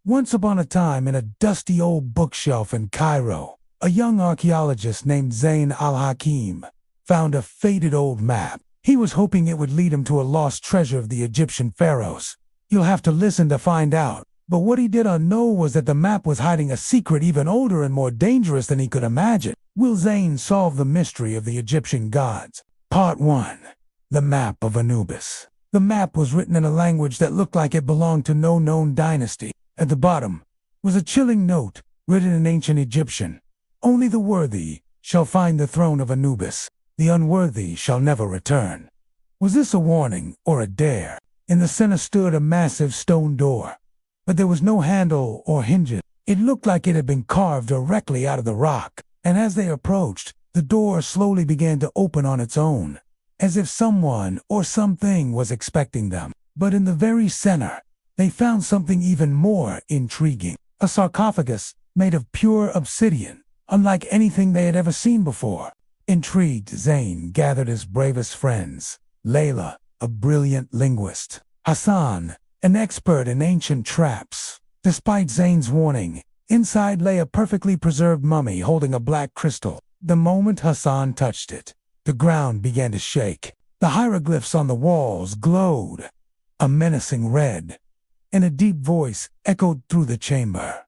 Once upon a time, in a dusty old bookshelf in Cairo, a young archaeologist named Zayn al-Hakim found a faded old map. He was hoping it would lead him to a lost treasure of the Egyptian pharaohs. You'll have to listen to find out. But what he didn't know was that the map was hiding a secret even older and more dangerous than he could imagine. Will Zayn solve the mystery of the Egyptian gods? Part 1. The Map of Anubis. The map was written in a language that looked like it belonged to no known dynasty. At the bottom was a chilling note, written in ancient Egyptian. Only the worthy shall find the throne of Anubis. The unworthy shall never return. Was this a warning or a dare? In the center stood a massive stone door, but there was no handle or hinges. It looked like it had been carved directly out of the rock, and as they approached, the door slowly began to open on its own, as if someone or something was expecting them. But in the very center, they found something even more intriguing. A sarcophagus made of pure obsidian, unlike anything they had ever seen before. Intrigued, Zayn gathered his bravest friends: Layla, a brilliant linguist; Hassan, an expert in ancient traps. Despite Zayn's warning, inside lay a perfectly preserved mummy holding a black crystal. The moment Hassan touched it, the ground began to shake. The hieroglyphs on the walls glowed a menacing red, and a deep voice echoed through the chamber.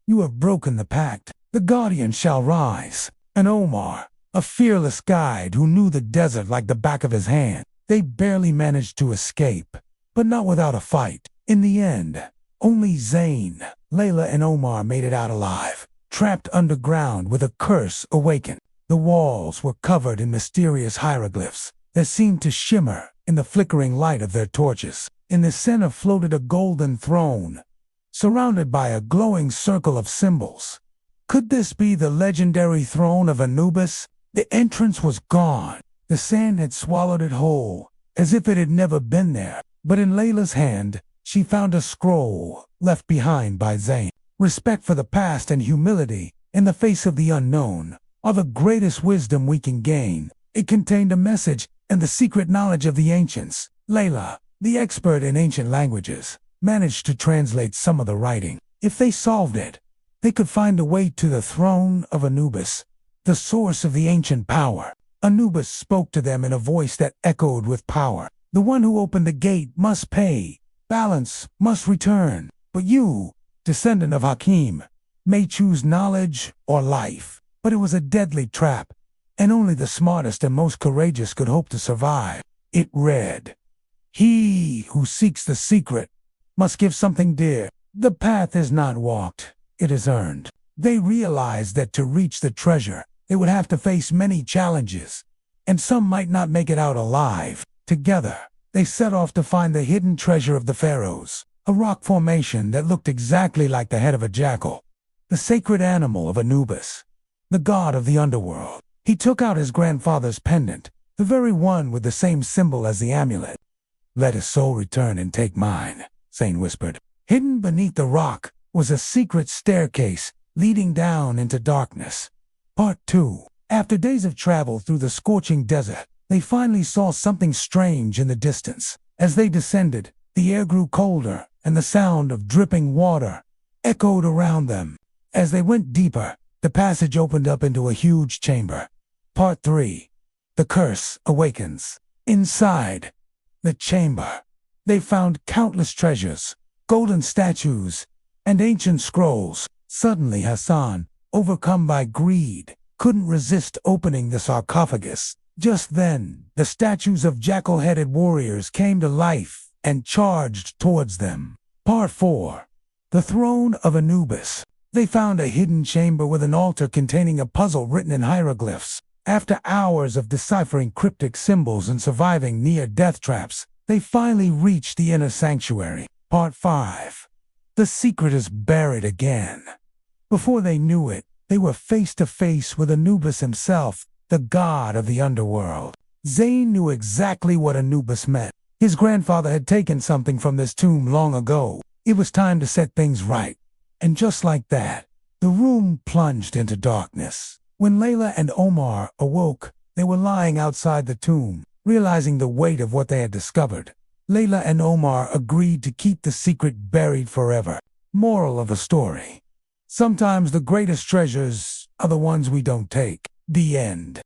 "You have broken the pact. The guardian shall rise." And Omar, a fearless guide who knew the desert like the back of his hand. They barely managed to escape, but not without a fight. In the end, only Zayn, Layla, and Omar made it out alive. Trapped underground with a curse awakened, the walls were covered in mysterious hieroglyphs that seemed to shimmer in the flickering light of their torches. In the center floated a golden throne, surrounded by a glowing circle of symbols. Could this be the legendary throne of Anubis? The entrance was gone. The sand had swallowed it whole, as if it had never been there. But in Layla's hand, she found a scroll left behind by Zayn. Respect for the past and humility in the face of the unknown are the greatest wisdom we can gain. It contained a message and the secret knowledge of the ancients. Layla, the expert in ancient languages, managed to translate some of the writing. If they solved it, they could find a way to the throne of Anubis, the source of the ancient power. Anubis spoke to them in a voice that echoed with power. "The one who opened the gate must pay. Balance must return. But you, descendant of Hakim, may choose knowledge or life." But it was a deadly trap, and only the smartest and most courageous could hope to survive. It read, "He who seeks the secret must give something dear. The path is not walked, it is earned." They realized that to reach the treasure, they would have to face many challenges, and some might not make it out alive. Together, they set off to find the hidden treasure of the pharaohs, a rock formation that looked exactly like the head of a jackal, the sacred animal of Anubis, the god of the underworld. He took out his grandfather's pendant, the very one with the same symbol as the amulet. "Let his soul return and take mine," Zayn whispered. Hidden beneath the rock was a secret staircase leading down into darkness. Part 2. After days of travel through the scorching desert, they finally saw something strange in the distance. As they descended, the air grew colder, and the sound of dripping water echoed around them. As they went deeper, the passage opened up into a huge chamber. Part 3. The Curse Awakens. Inside the chamber, they found countless treasures, golden statues, and ancient scrolls. Suddenly Hassan, overcome by greed, couldn't resist opening the sarcophagus. Just then, the statues of jackal-headed warriors came to life and charged towards them. Part 4. The Throne of Anubis. They found a hidden chamber with an altar containing a puzzle written in hieroglyphs. After hours of deciphering cryptic symbols and surviving near-death traps, they finally reached the inner sanctuary. Part 5. The secret is buried again. Before they knew it, they were face to face with Anubis himself, the god of the underworld. Zayn knew exactly what Anubis meant. His grandfather had taken something from this tomb long ago. It was time to set things right. And just like that, the room plunged into darkness. When Layla and Omar awoke, they were lying outside the tomb, realizing the weight of what they had discovered. Layla and Omar agreed to keep the secret buried forever. Moral of the story: sometimes the greatest treasures are the ones we don't take. The end.